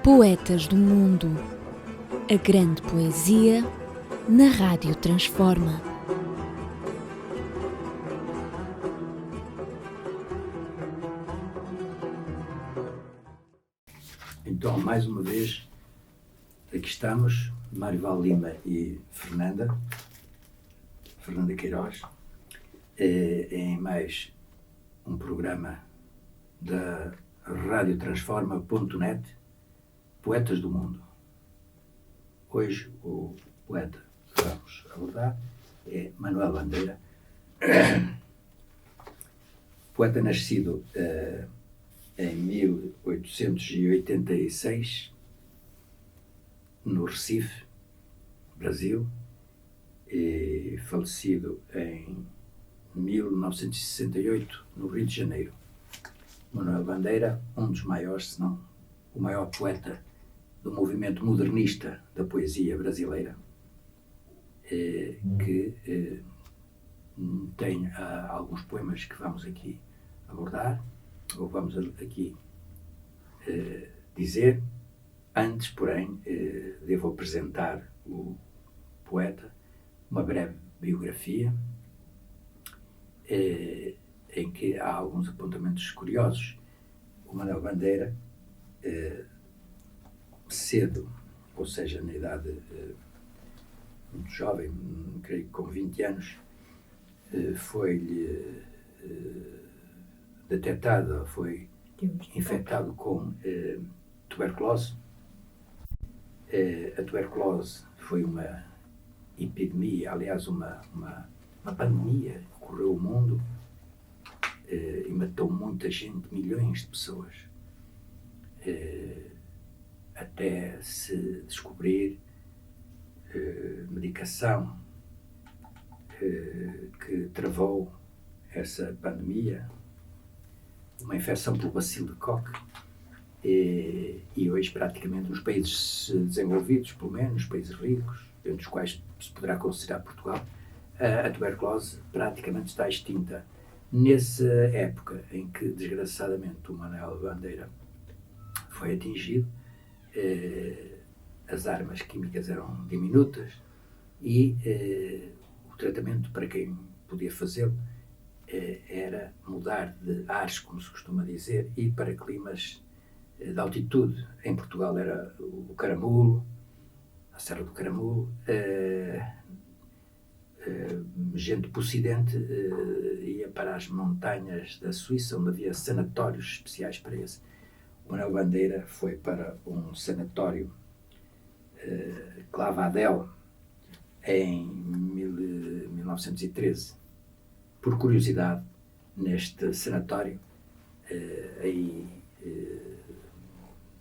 Poetas do Mundo. A grande poesia na Rádio Transforma. Então, mais uma vez, aqui estamos, Marival Lima e Fernanda Queiroz, em mais um programa da radiotransforma.net, Poetas do Mundo. Hoje o poeta que vamos abordar é Manuel Bandeira, poeta nascido em 1886, no Recife, Brasil, e falecido em 1968, no Rio de Janeiro. Manuel Bandeira, um dos maiores, se não o maior poeta do movimento modernista da poesia brasileira, que tem alguns poemas que vamos aqui abordar, ou vamos aqui dizer. Antes, porém, devo apresentar o poeta, uma breve biografia, em que há alguns apontamentos curiosos. O Manuel Bandeira, cedo, ou seja, na idade muito jovem, creio que com 20 anos, foi-lhe detectado, foi infectado com tuberculose. A tuberculose foi uma epidemia, aliás, uma pandemia que ocorreu no mundo e matou muita gente, milhões de pessoas, até se descobrir medicação que travou essa pandemia, uma infecção pelo bacilo de Koch. E hoje, praticamente, nos países desenvolvidos, pelo menos, nos países ricos, entre os quais se poderá considerar Portugal, a tuberculose praticamente está extinta. Nessa época em que, desgraçadamente, o Manuel Bandeira foi atingido, as armas químicas eram diminutas e o tratamento para quem podia fazê-lo era mudar de ares, como se costuma dizer, e para climas de altitude. Em Portugal era o Caramulo, a Serra do Caramulo. Gente do Ocidente ia para as montanhas da Suíça, onde havia sanatórios especiais para esse. O Manuel Bandeira foi para um sanatório Clavadel em 1913. Por curiosidade, neste sanatório, aí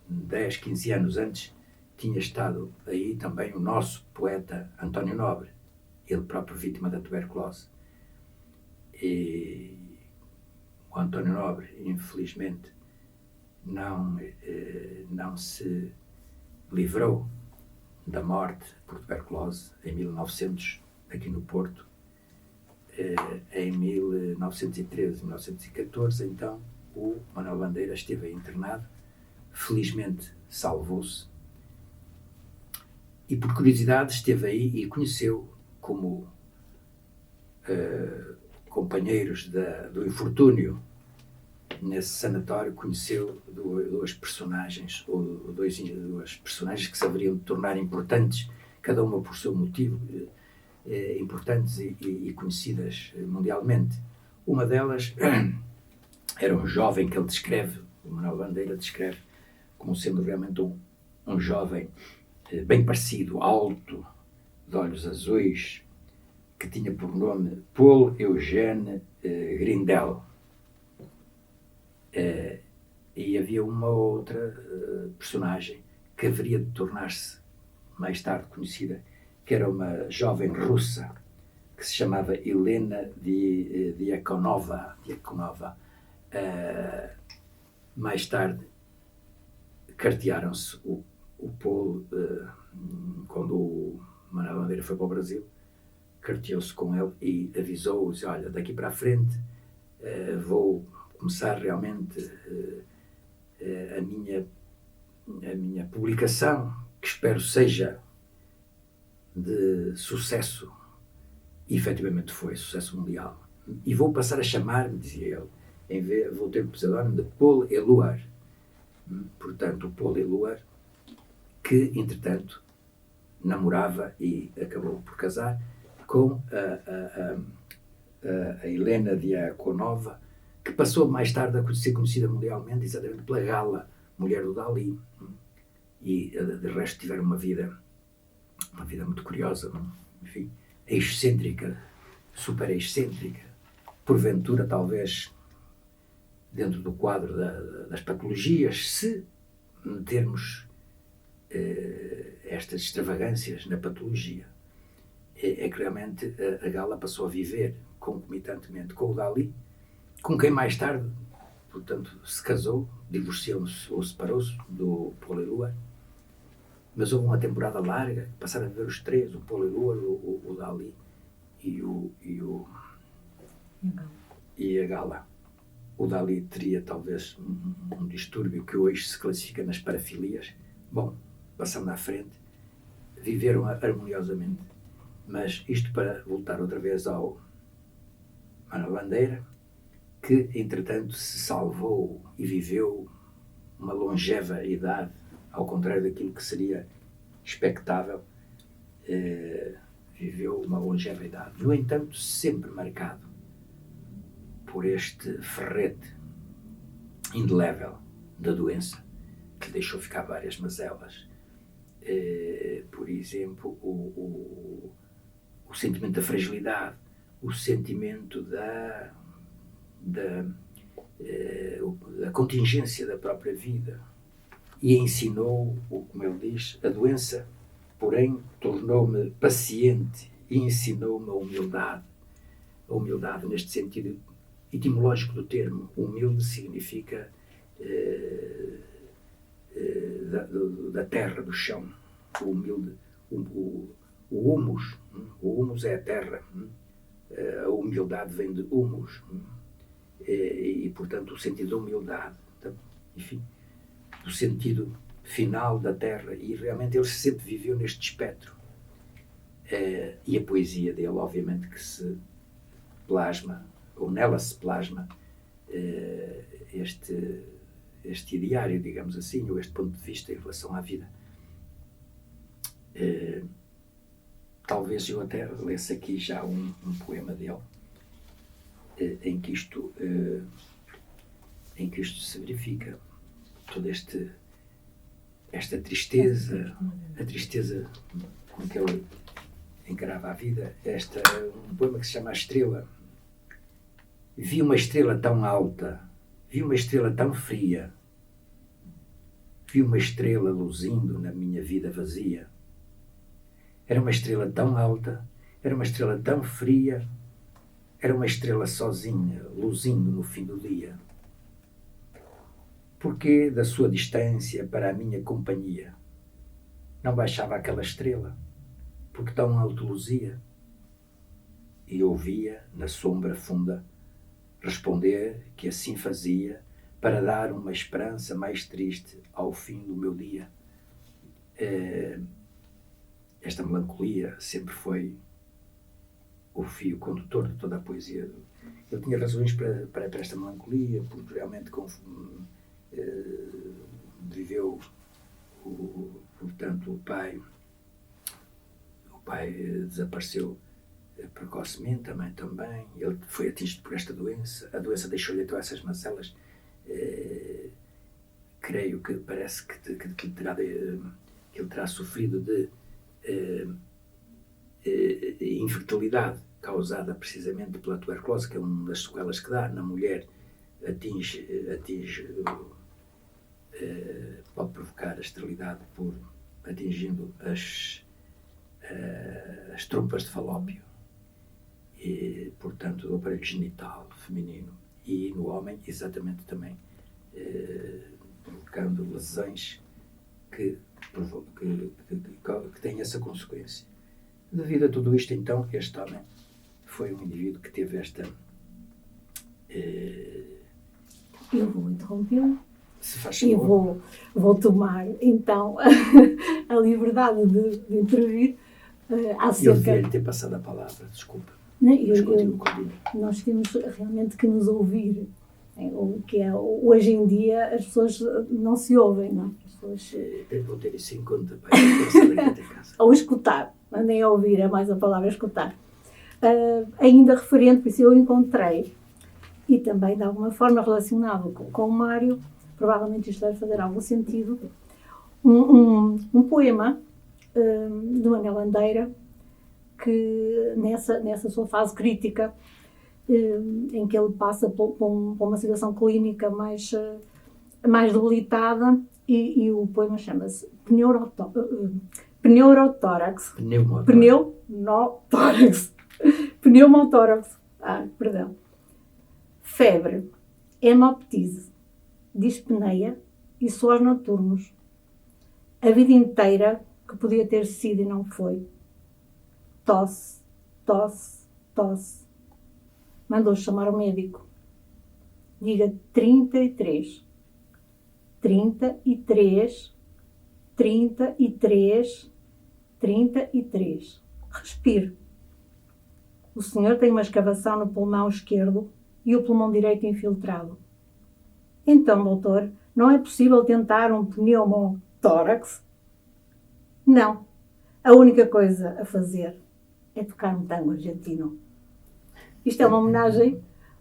10, 15 anos antes, tinha estado aí também o nosso poeta António Nobre, ele próprio vítima da tuberculose. E o António Nobre, infelizmente, não se livrou da morte por tuberculose em 1900, aqui no Porto. Em 1913, 1914, então, o Manuel Bandeira esteve internado. Felizmente salvou-se e, por curiosidade, esteve aí e conheceu, como companheiros do infortúnio nesse sanatório, conheceu duas personagens que se haveriam de tornar importantes, cada uma por seu motivo, importantes e conhecidas mundialmente. Uma delas era um jovem que ele descreve, o Manuel Bandeira descreve como sendo realmente um jovem bem parecido, alto, de olhos azuis, que tinha por nome Paul Eugène Grindel. E havia uma outra personagem que haveria de tornar-se mais tarde conhecida, que era uma jovem russa que se chamava Helena Diakonova. Mais tarde cartearam-se. O Paul, quando o Manuel Bandeira foi para o Brasil, carteou-se com ele e avisou-os: olha, daqui para a frente vou começar realmente a minha minha publicação, que espero seja de sucesso, e efetivamente foi sucesso mundial. E vou passar a chamar-me, dizia ele, vou ter o pseudónimo de Paul Éluard. Portanto, o Paul Éluard, que, entretanto, namorava e acabou por casar com a Helena Diakonova, que passou mais tarde a ser conhecida mundialmente exatamente pela Gala, mulher do Dalí. E, de resto, tiveram uma vida muito curiosa, não? Enfim, excêntrica, super excêntrica, porventura, talvez, dentro do quadro das patologias, se metermos estas extravagâncias na patologia. É que realmente a Gala passou a viver concomitantemente com o Dalí, com quem mais tarde, portanto, se casou, divorciou-se ou separou-se do Paul Éluard. Mas houve uma temporada larga, passaram a viver os três, o Paul Éluard, o Dalí e a Gala. O Dalí teria talvez um distúrbio que hoje se classifica nas parafilias. Bom, passando à frente, viveram harmoniosamente. Mas isto para voltar outra vez ao Manuel Bandeira, que entretanto se salvou e viveu uma longeva idade, ao contrário daquilo que seria expectável, viveu uma longeva idade. No entanto, sempre marcado por este ferrete indelével da doença, que deixou ficar várias mazelas. Por exemplo, o sentimento da fragilidade, o sentimento da contingência da própria vida. E ensinou, como ele diz, a doença, porém, tornou-me paciente e ensinou-me a humildade. A humildade, neste sentido etimológico do termo. Humilde significa da terra, do chão. O humilde, o humus. O humus é a terra. A humildade vem de humus. E, portanto, o sentido da humildade. Enfim, do sentido final da terra. E realmente ele sempre viveu neste espectro. E a poesia dele, obviamente, que se plasma, ou nela se plasma, este ideário, digamos assim, ou este ponto de vista em relação à vida. Talvez eu até lesse aqui já um poema dele, em que isto se verifica, toda esta tristeza, a tristeza com que ele encarava a vida. Um poema que se chama A Estrela. Vi uma estrela tão alta, vi uma estrela tão fria, vi uma estrela luzindo na minha vida vazia. Era uma estrela tão alta, era uma estrela tão fria, era uma estrela sozinha, luzindo no fim do dia. Porquê da sua distância para a minha companhia? Não baixava aquela estrela, porque tão alto luzia? E ouvia, na sombra funda, responder que assim fazia para dar uma esperança mais triste ao fim do meu dia. Esta melancolia sempre foi o fio condutor de toda a poesia. Ele tinha razões para esta melancolia, porque realmente viveu, portanto, o pai desapareceu precocemente, a mãe também. Ele foi atingido por esta doença. A doença deixou-lhe então essas mazelas. Creio que parece que ele terá sofrido de infertilidade causada precisamente pela tuberculose, que é uma das sequelas que dá na mulher. Pode provocar a esterilidade por atingindo as trompas de falópio, e, portanto, do aparelho genital feminino, e no homem exatamente também, provocando lesões que têm essa consequência. Devido a tudo isto, então, este homem foi um indivíduo que teve esta... Eu vou interrompê-lo. Se faz e favor. vou tomar então a liberdade de intervir Eu acerca. devia-lhe ter passado a palavra, desculpa. Né, Mas continua. nós temos realmente que nos ouvir. O que é, hoje em dia as pessoas não se ouvem, não é? As pessoas, Vou ter isso em conta, pai. Eu quero saber até casa. ou escutar, nem a ouvir, é mais a palavra escutar. Ainda referente, isso eu encontrei, e também de alguma forma relacionado com o Mário, provavelmente isto deve fazer algum sentido, um poema de Manuel Bandeira, que nessa sua fase crítica, em que ele passa por uma situação clínica mais debilitada, e o poema chama-se Pneumotórax. Pneumotórax. Perdão. Febre, hemoptise, dispneia e suores noturnos. A vida inteira que podia ter sido e não foi. Tosse, tosse, tosse. Mandou chamar o médico. Diga 33. 33. 33. 33. Respire. O senhor tem uma escavação no pulmão esquerdo e o pulmão direito infiltrado. Então, doutor, não é possível tentar um pneumotórax? Não. A única coisa a fazer é tocar um tango argentino. Isto é uma homenagem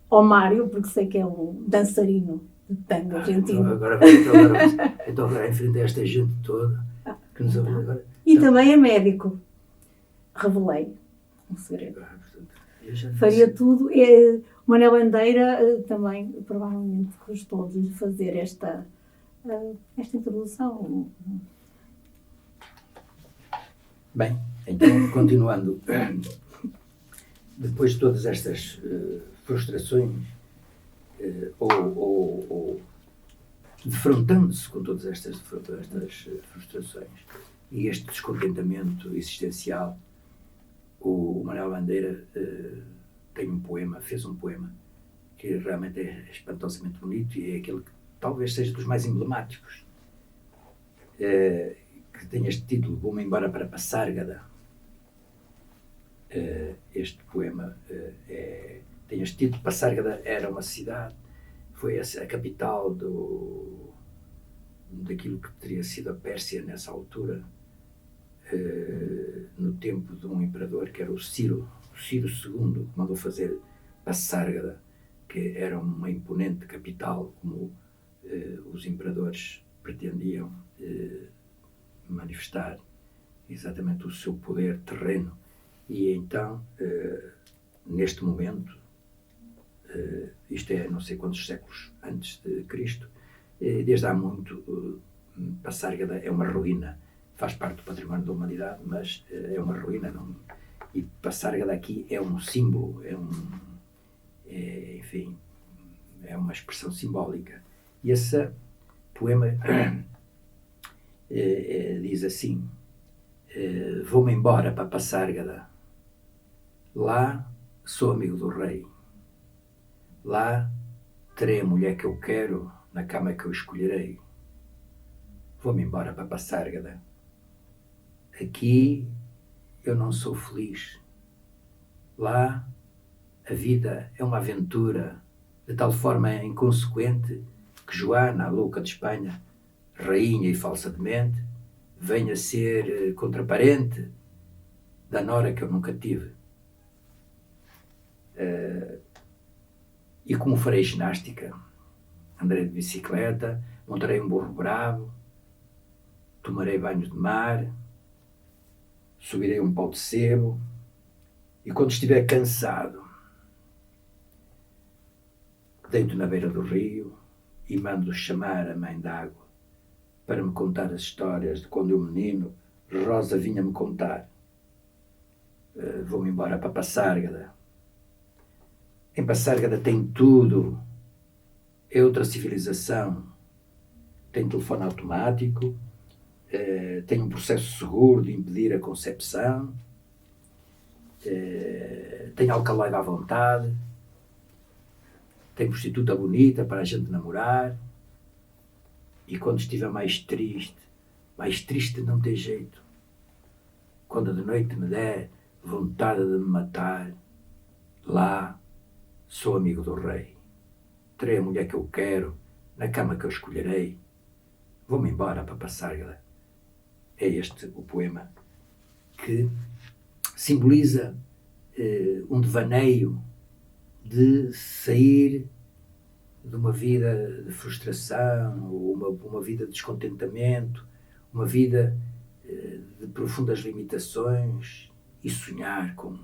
ao Mário, porque sei que é um dançarino de tango argentino. Então agora enfrentei esta gente toda que nos ouve agora. E também é médico. Revelei um segredo. Faria tudo. O Manuel Bandeira também provavelmente gostou de fazer esta introdução. Bem, então, continuando, depois de todas estas frustrações, ou defrontando-se com todas estas frustrações e este descontentamento existencial, o Manuel Bandeira fez um poema que realmente é espantosamente bonito e é aquele que talvez seja dos mais emblemáticos, que tem este título, Vou-me embora para Passárgada. Este poema tem este título. Passárgada era uma cidade, foi a capital daquilo que teria sido a Pérsia nessa altura, no tempo de um imperador que era o Ciro II, que mandou fazer Passárgada, que era uma imponente capital, como os imperadores pretendiam manifestar exatamente o seu poder terreno. E então, neste momento, isto é não sei quantos séculos antes de Cristo, desde há muito, Passárgada é uma ruína, faz parte do património da humanidade, mas é uma ruína. E Passárgada aqui é um símbolo, enfim, é uma expressão simbólica. E esse poema diz assim: vou-me embora para Passárgada, lá sou amigo do rei, lá terei a mulher que eu quero, na cama que eu escolherei. Vou-me embora para Passárgada, aqui eu não sou feliz, lá a vida é uma aventura de tal forma inconsequente que Joana, a louca de Espanha, rainha e falsa demente, venha ser contraparente da nora que eu nunca tive. E como farei ginástica, andarei de bicicleta, montarei um burro bravo, tomarei banho de mar, subirei um pau de sebo, e quando estiver cansado, deito na beira do rio e mando chamar a mãe d'água para me contar as histórias de quando eu menino, Rosa vinha-me contar. Vou-me embora para Passárgada. Em Passárgada tem tudo. É outra civilização. Tem telefone automático, tem um processo seguro de impedir a concepção, tem alcaloide à vontade, tem prostituta bonita para a gente namorar, E quando estiver mais triste não tem jeito, quando de noite me der vontade de me matar, lá sou amigo do rei. Terei a mulher que eu quero, na cama que eu escolherei. Vou-me embora para Passárgada. É este o poema que simboliza um devaneio de sair de uma vida de frustração, ou uma vida de descontentamento, uma vida de profundas limitações e sonhar com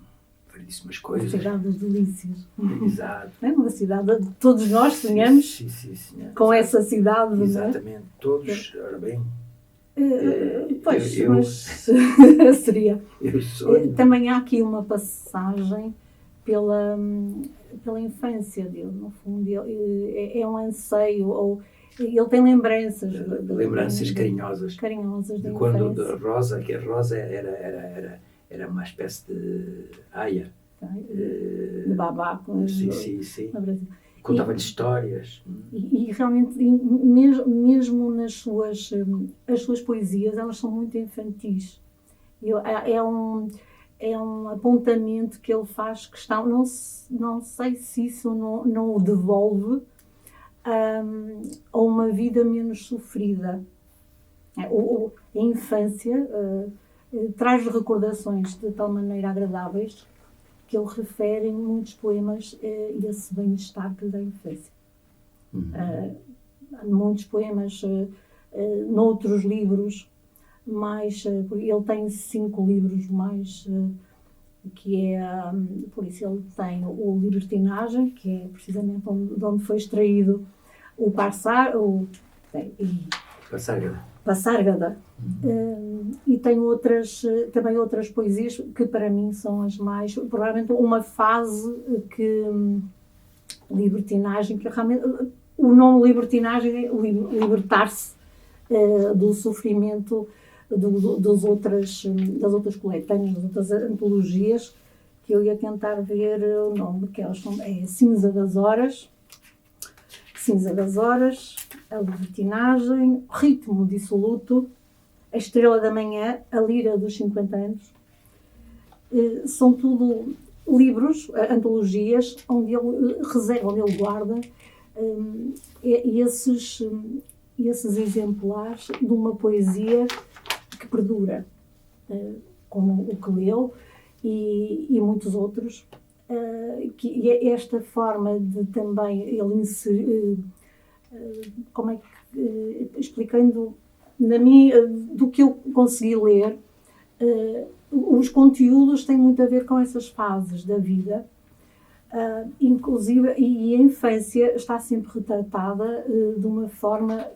variedíssimas coisas. A cidade dos delícias. Exato. É uma cidade, todos nós sonhamos Sim, com essa cidade. exatamente. Não é? Todos, ora bem. Pois, eu- mas seria. Eu sonho. Também há aqui uma passagem pela infância dele, no fundo. É um anseio, ou ele tem lembranças. Lembranças carinhosas. Carinhosas da De quando infância. a Rosa, que a Rosa era uma espécie de aia. De babá. Sim. No Brasil. Contava-lhe histórias. E realmente, mesmo nas as suas poesias, elas são muito infantis. É um apontamento que ele faz que não sei se isso não o devolve a uma vida menos sofrida. A infância traz recordações de tal maneira agradáveis que ele refere em muitos poemas esse bem-estar que da infância. Muitos poemas, noutros livros, ele tem 5 livros mais, que é, por isso ele tem o Libertinagem, que é precisamente de onde foi extraído o Passárgada. E tem também outras poesias que para mim são as mais, provavelmente uma fase que Libertinagem, que realmente o nome Libertinagem é libertar-se do sofrimento das outras coletâneas, das outras antologias, que eu ia tentar ver o nome, que elas são Cinza das Horas, a Libertinagem, Ritmo Dissoluto, A Estrela da Manhã, A Lira dos 50 anos. São tudo livros, antologias, onde ele guarda esses exemplares de uma poesia que perdura, como o que leu e muitos outros. Que esta forma de também ele inserir, explicando do que eu consegui ler, os conteúdos têm muito a ver com essas fases da vida, inclusive, e a infância está sempre retratada de uma forma,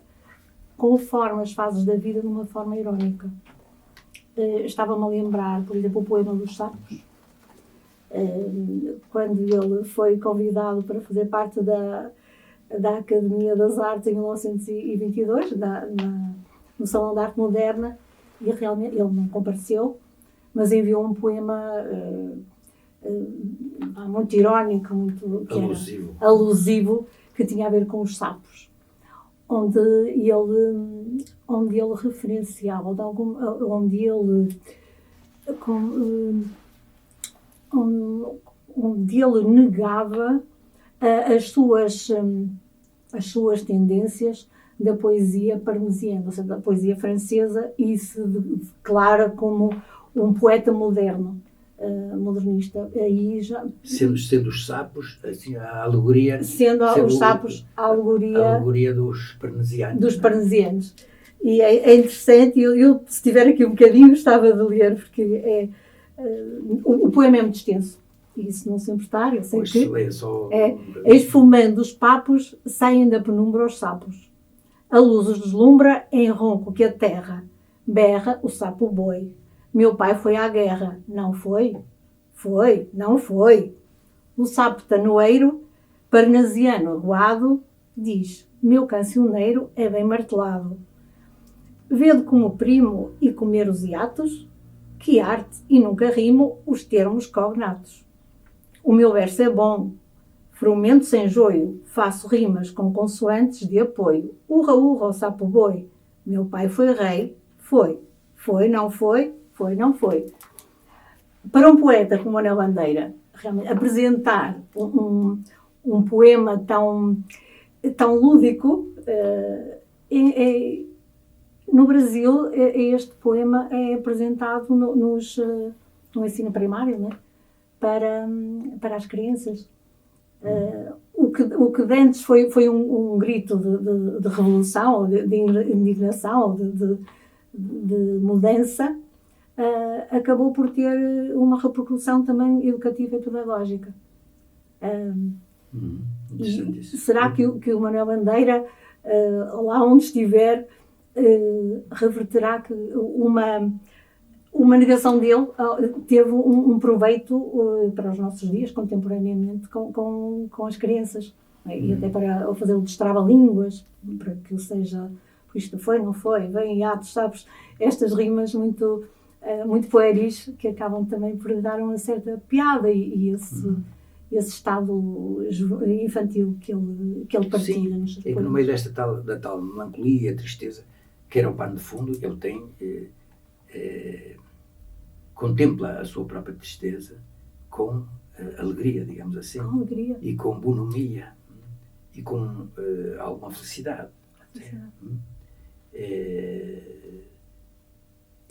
conforme as fases da vida, de uma forma irónica. Estava-me a lembrar, por exemplo, o poema dos sapos, quando ele foi convidado para fazer parte da Academia das Artes em 1922, no Salão de Arte Moderna, e realmente ele não compareceu, mas enviou um poema muito irónico, muito alusivo, que tinha a ver com os sapos, onde ele referenciava, onde ele negava as suas tendências da poesia parnasiana, ou seja, da poesia francesa, e se declara como um poeta moderno, modernista. Aí já, sendo os sapos, assim, a alegoria... os sapos, a alegoria dos parnasianos. Dos parnasianos. E é interessante, eu se tiver aqui um bocadinho gostava de ler, porque o poema é muito extenso. E isso não se importar, eu sei que... Esfumando os papos, saem da penumbra os sapos. A luz os deslumbra em ronco que a terra. Berra o sapo boi. Meu pai foi à guerra. Não foi? Foi, não foi. O sapo tanoeiro, parnasiano aguado, diz: meu cancioneiro é bem martelado. Vede como primo e comer os hiatos, que arte e nunca rimo os termos cognatos. O meu verso é bom, frumento sem joio, faço rimas com consoantes de apoio. Urra, urra, o sapo boi. Meu pai foi rei, foi. Foi, não foi, foi, não foi. Para um poeta como Manuel Bandeira, realmente, apresentar um poema tão lúdico, no Brasil, este poema é apresentado no ensino primário, né? para as crianças. O que de antes foi um grito de revolução, ou de indignação, ou de mudança, acabou por ter uma repercussão também educativa e pedagógica. E será que o Manuel Bandeira, lá onde estiver, reverterá que uma negação dele teve um proveito para os nossos dias, contemporaneamente, com as crianças, né? E até para fazer o destrava-línguas, para que seja, isto foi, não foi, vem atos, sabes, estas rimas muito pueris, que acabam também por dar uma certa piada e esse estado infantil que ele partilha. Sim, é que no meio da tal melancolia, tristeza, que era o pano de fundo, ele tem... contempla a sua própria tristeza com alegria, digamos assim, com alegria. E com bonomia e com alguma felicidade.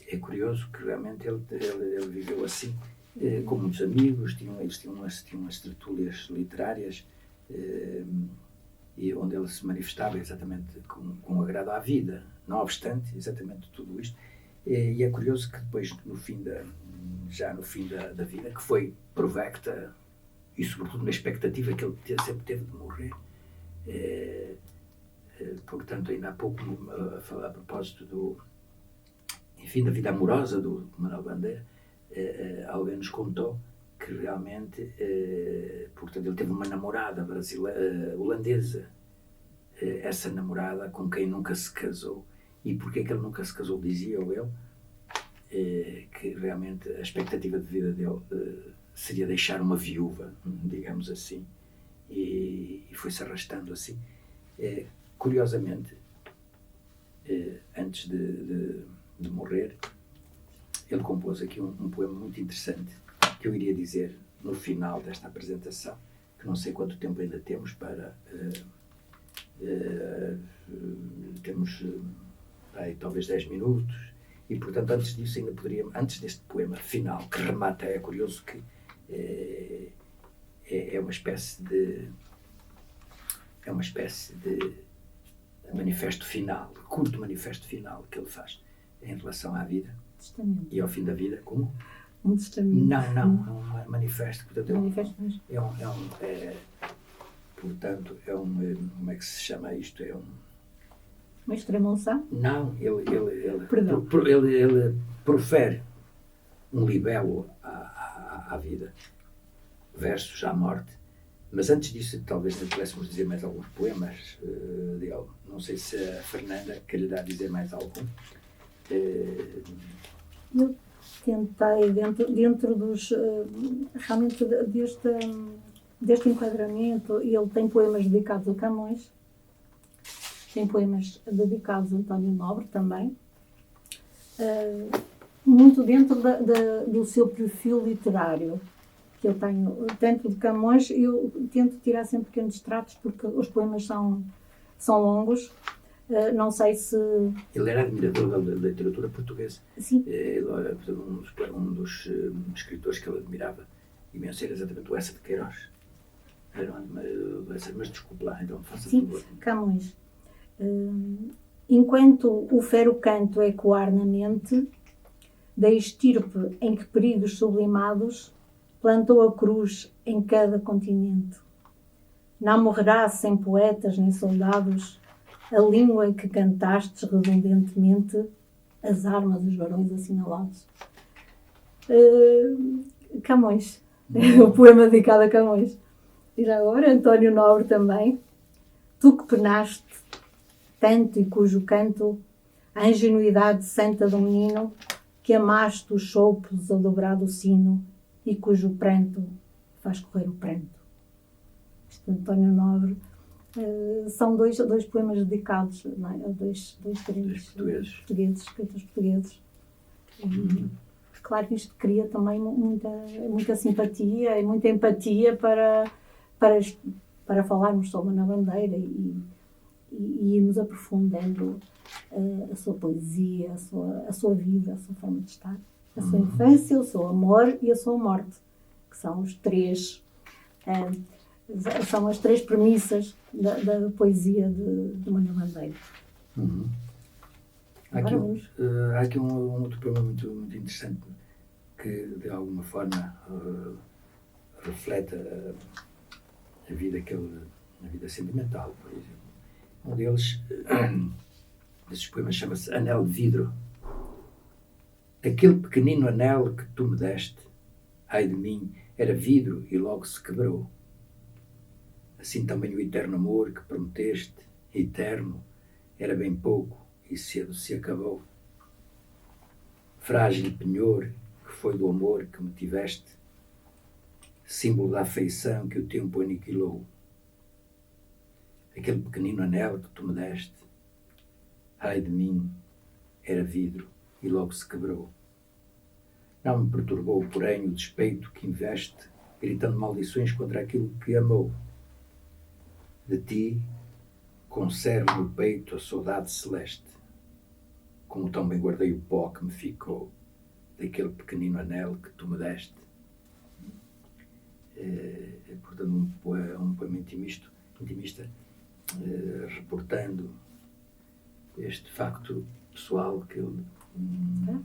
É curioso que realmente ele viveu assim, com muitos amigos, eles tinham umas tertúlias literárias e onde ele se manifestava exatamente com agrado à vida, não obstante exatamente tudo isto. E é curioso que depois, no fim da vida, que foi provecta, e sobretudo na expectativa que ele sempre teve de morrer, portanto, ainda há pouco, a falar a propósito da vida amorosa do Manuel Bandeira, alguém nos contou que realmente, portanto, ele teve uma namorada holandesa, essa namorada com quem nunca se casou. E porquê que ele nunca se casou, dizia ele, que realmente a expectativa de vida dele seria deixar uma viúva, digamos assim, e foi-se arrastando assim. Curiosamente, antes de morrer, ele compôs aqui um poema muito interessante, que eu iria dizer no final desta apresentação, que não sei quanto tempo ainda temos para... temos... talvez 10 minutos, e portanto antes disso ainda antes deste poema final, que remata, é curioso que é uma espécie de manifesto final, curto manifesto final que ele faz em relação à vida. Testamento. E ao fim da vida, como? Um testamento. Não, é um manifesto, portanto portanto como é que se chama isto? Uma extrema-unção? Não, ele profere um libelo à vida, versos à morte. Mas antes disso, talvez pudéssemos dizer mais alguns poemas dele. Não sei se a Fernanda quererá dizer mais algum. Eu tentei, dentro dos... realmente deste enquadramento, ele tem poemas dedicados a Camões, tem poemas dedicados a António Nobre também, muito dentro do seu perfil literário, que eu tenho. Dentro de Camões, eu tento tirar sempre pequenos extratos, porque os poemas são longos. Não sei se... Ele era admirador da literatura portuguesa. Sim. Ele era um dos escritores que ele admirava imenso, era exatamente o Eça de Queiroz. Mas desculpe lá, então faça favor. Sim, Camões. Enquanto o fero canto ecoar na mente, da estirpe em que perigos sublimados plantou a cruz em cada continente. Não morrerá sem poetas nem soldados a língua que cantastes redundantemente, as armas dos varões assinalados. Camões. O poema dedicado a Camões. E já agora, António Nobre também. Tu que penaste tanto e cujo canto a ingenuidade santa do menino, que amaste os choupos ao dobrar do sino e cujo pranto faz correr o pranto. de António Nobre, são dois poemas dedicados, não é? A dois grandes escritores portugueses. Claro que isto cria também muita simpatia e muita empatia para falarmos sobre Ana Bandeira e irmos aprofundando a sua poesia, a sua vida, a sua forma de estar, a sua infância, o seu amor e a sua morte, que são os três, são as três premissas da poesia de Manuel Bandeira. Há aqui um outro problema muito, muito interessante que, de alguma forma, reflete a vida sentimental, por exemplo. Um desses poemas chama-se Anel de Vidro. Aquele pequenino anel que tu me deste, ai de mim, era vidro e logo se quebrou. Assim também o eterno amor que prometeste, eterno, era bem pouco e cedo se acabou. Frágil penhor que foi do amor que me tiveste, símbolo da afeição que o tempo aniquilou. Aquele pequenino anel que tu me deste, ai de mim, era vidro e logo se quebrou. Não me perturbou, porém, o despeito que investe, gritando maldições contra aquilo que amou. De ti conservo no peito a saudade celeste, como também guardei o pó que me ficou daquele pequenino anel que tu me deste. Portanto, um poema intimista, reportando este facto pessoal que ele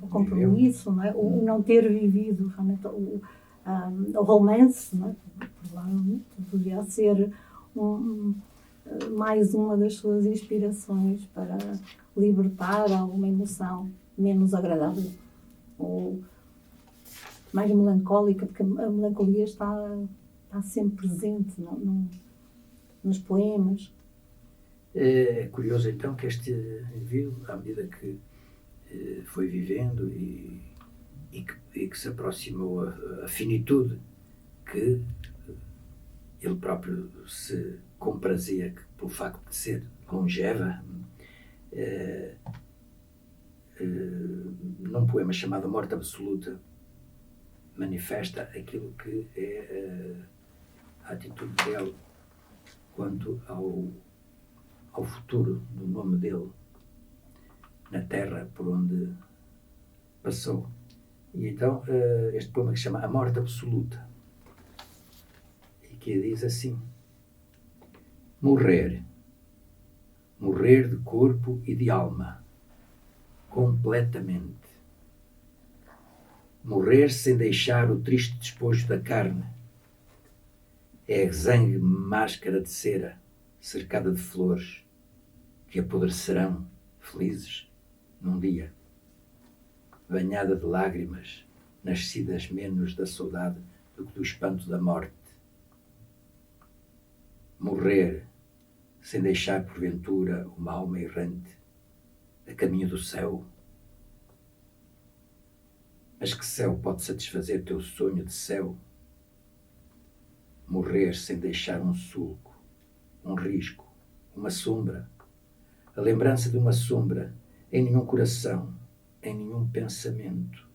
o compromisso, não é? O não ter vivido realmente o romance, não é? Provavelmente poderia ser mais uma das suas inspirações para libertar alguma emoção menos agradável ou mais melancólica, porque a melancolia está sempre presente nos poemas. É curioso então que este indivíduo, à medida que foi vivendo e que se aproximou à finitude, que ele próprio se comprazia pelo facto de ser longeva, num poema chamado A Morte Absoluta, manifesta aquilo que é a atitude dele quanto ao futuro do nome dele na terra por onde passou. E então este poema que se chama A Morte Absoluta, e que diz assim: morrer de corpo e de alma, completamente. Morrer sem deixar o triste despojo da carne. É a exangue máscara de cera, cercada de flores, que apodrecerão, felizes, num dia. Banhada de lágrimas, nascidas menos da saudade do que do espanto da morte. Morrer sem deixar, porventura, uma alma errante a caminho do céu. Mas que céu pode satisfazer teu sonho de céu? Morrer sem deixar um sulco, um risco, uma sombra, a lembrança de uma sombra em nenhum coração, em nenhum pensamento,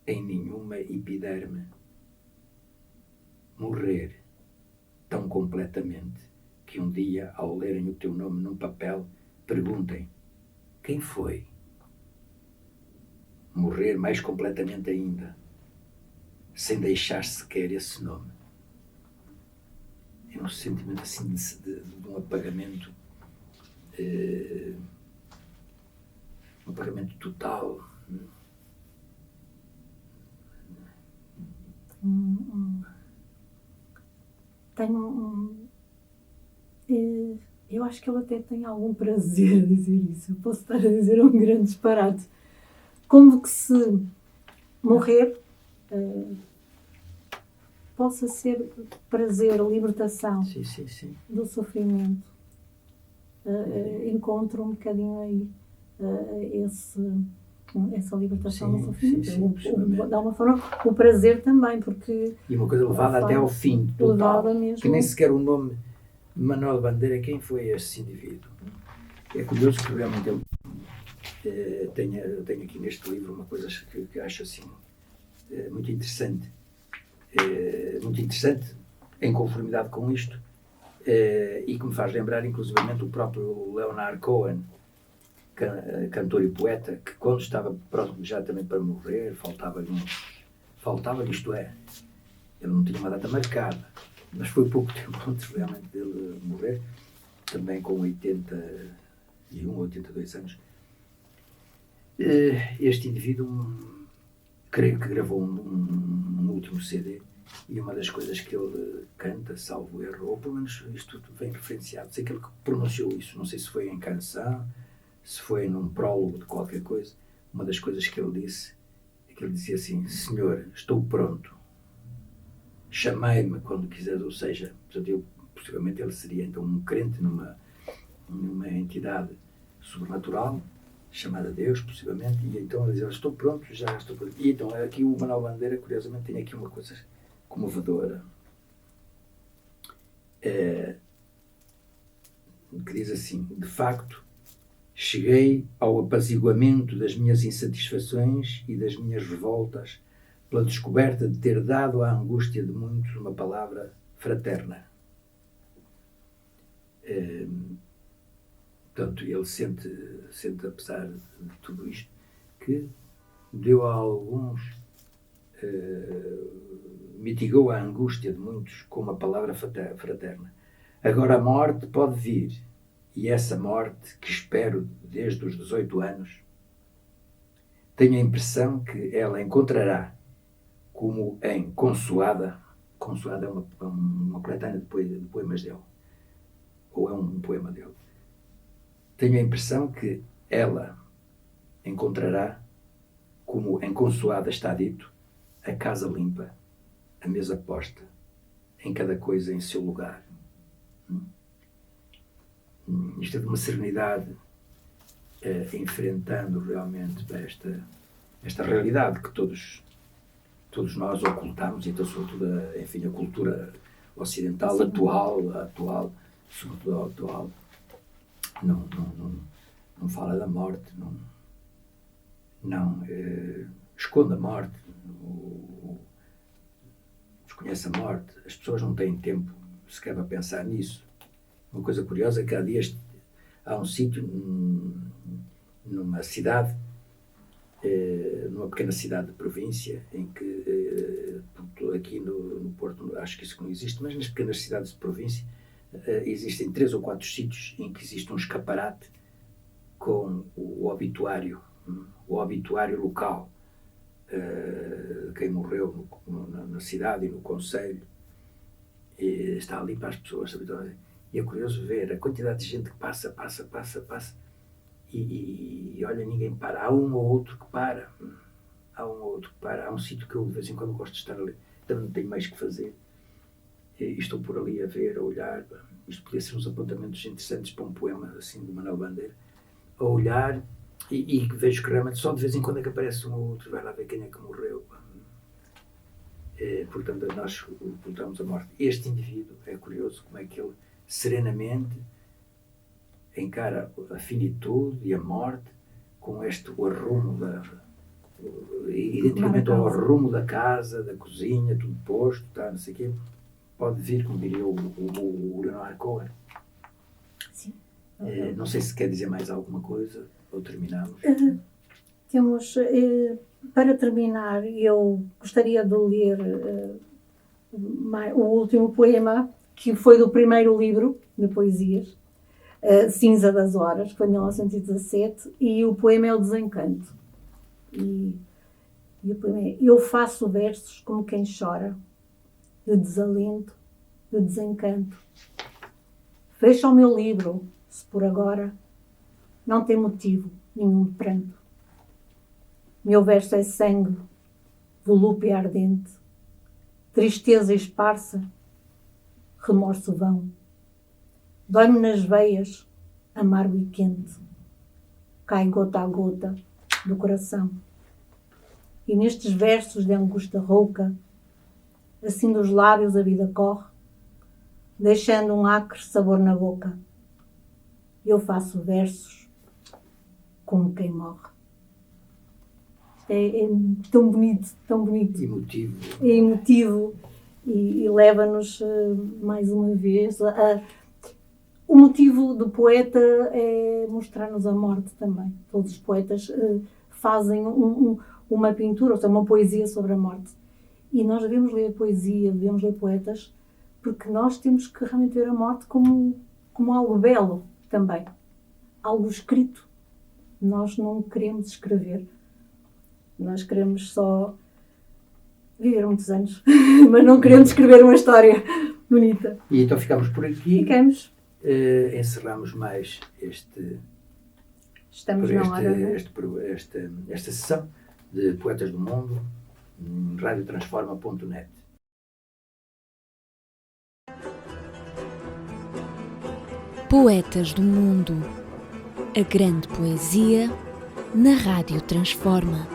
em nenhuma epiderme. Morrer tão completamente que um dia, ao lerem o teu nome num papel, perguntem: quem foi? Morrer mais completamente ainda, sem deixar sequer esse nome. É um sentimento assim de um apagamento, um apagamento total. Eu acho que ele até tem algum prazer a dizer isso. Eu posso estar a dizer um grande disparate. Como que se morrer possa ser prazer, libertação do sofrimento. Encontro um bocadinho aí essa libertação do sofrimento. De alguma forma, o prazer também, porque... E uma coisa levada até ao fim, total, levada mesmo, que nem sequer o nome Manuel Bandeira, quem foi esse indivíduo? É curioso que realmente ele tenho aqui neste livro uma coisa que acho assim muito interessante. Muito interessante em conformidade com isto e que me faz lembrar inclusivamente o próprio Leonard Cohen, cantor e poeta, que quando estava próximo já também para morrer, faltava-lhe, isto é, ele não tinha uma data marcada, mas foi pouco tempo antes realmente dele morrer, também com 81, 82 anos. Este indivíduo, creio que gravou um último CD, e uma das coisas que ele canta, salvo erro, ou pelo menos isto vem referenciado, sei que ele pronunciou isso, não sei se foi em canção, se foi num prólogo de qualquer coisa, uma das coisas que ele disse, é que ele dizia assim: Senhor, estou pronto, chamai-me quando quiseres, ou seja, possivelmente ele seria então um crente numa entidade sobrenatural, chamada Deus, possivelmente, e então ele dizia: estou pronto, já estou pronto. E então aqui o Manuel Bandeira, curiosamente, tem aqui uma coisa comovedora, que diz assim: de facto, cheguei ao apaziguamento das minhas insatisfações e das minhas revoltas pela descoberta de ter dado à angústia de muitos uma palavra fraterna. Portanto, ele sente, apesar de tudo isto, que deu a alguns, mitigou a angústia de muitos com uma palavra fraterna. Agora a morte pode vir, e essa morte, que espero desde os 18 anos, tenho a impressão que ela encontrará, como em Consoada é uma coletânea de poemas dele, ou é um poema dele. Tenho a impressão que ela encontrará, como em Consoada está dito, a casa limpa, a mesa posta, em cada coisa em seu lugar. Isto é de uma serenidade, enfrentando realmente esta realidade que todos nós ocultamos, então sobretudo a cultura ocidental atual, sobretudo atual, não fala da morte, não esconde a morte, desconhece a morte. As pessoas não têm tempo sequer para pensar nisso. Uma coisa curiosa é que há dias há um sítio numa cidade, numa pequena cidade de província, em que aqui no Porto acho que isso não existe, mas nas pequenas cidades de província existem 3 ou 4 sítios em que existe um escaparate com o obituário local, quem morreu na cidade e no concelho, e está ali para as pessoas habituarem. E é curioso ver a quantidade de gente que passa e olha, ninguém para. Há um ou outro que para. Há um sítio que eu de vez em quando gosto de estar ali, também não tenho mais que fazer, e estou por ali a ver, a olhar. Isto podia ser uns apontamentos interessantes para um poema assim de Manuel Bandeira, a olhar e vejo que realmente só de vez em quando é que aparece um ou outro, vai lá ver quem é que morreu. Portanto, nós ocultamos a morte. Este indivíduo, é curioso como é que ele serenamente encara a finitude e a morte com o arrumo identicamente ao arrumo da casa, da cozinha, tudo posto, tá, não sei o quê. Pode vir, como diria o Leonard Cohen. Sim. Não sei se quer dizer mais alguma coisa, ou terminamos. Temos, para terminar, eu gostaria de ler o último poema, que foi do primeiro livro de poesias, Cinza das Horas, que foi em 1917, e o poema é O Desencanto. E o poema é: eu faço versos como quem chora, de desalento, de desencanto. Fecha o meu livro, se por agora não tem motivo nenhum de pranto. Meu verso é sangue, volúpia ardente, tristeza esparsa, remorso vão. Dói-me nas veias, amargo e quente, cai gota a gota do coração. E nestes versos de angústia rouca, assim dos lábios a vida corre, deixando um acre sabor na boca. Eu faço versos como quem morre. É tão bonito, tão bonito. Emotivo. É emotivo e leva-nos mais uma vez o motivo do poeta é mostrar-nos a morte também. Todos os poetas fazem uma pintura, ou seja, uma poesia sobre a morte. E nós devemos ler poesia, devemos ler poetas, porque nós temos que realmente ver a morte como algo belo também. Algo escrito. Nós não queremos escrever. Nós queremos só viver muitos anos, mas não queremos escrever uma história bonita. E então ficamos por aqui. Ficamos. Encerramos mais Estamos na hora. esta sessão de Poetas do Mundo, radiotransforma.net. Poetas do Mundo. A grande poesia na Rádio Transforma.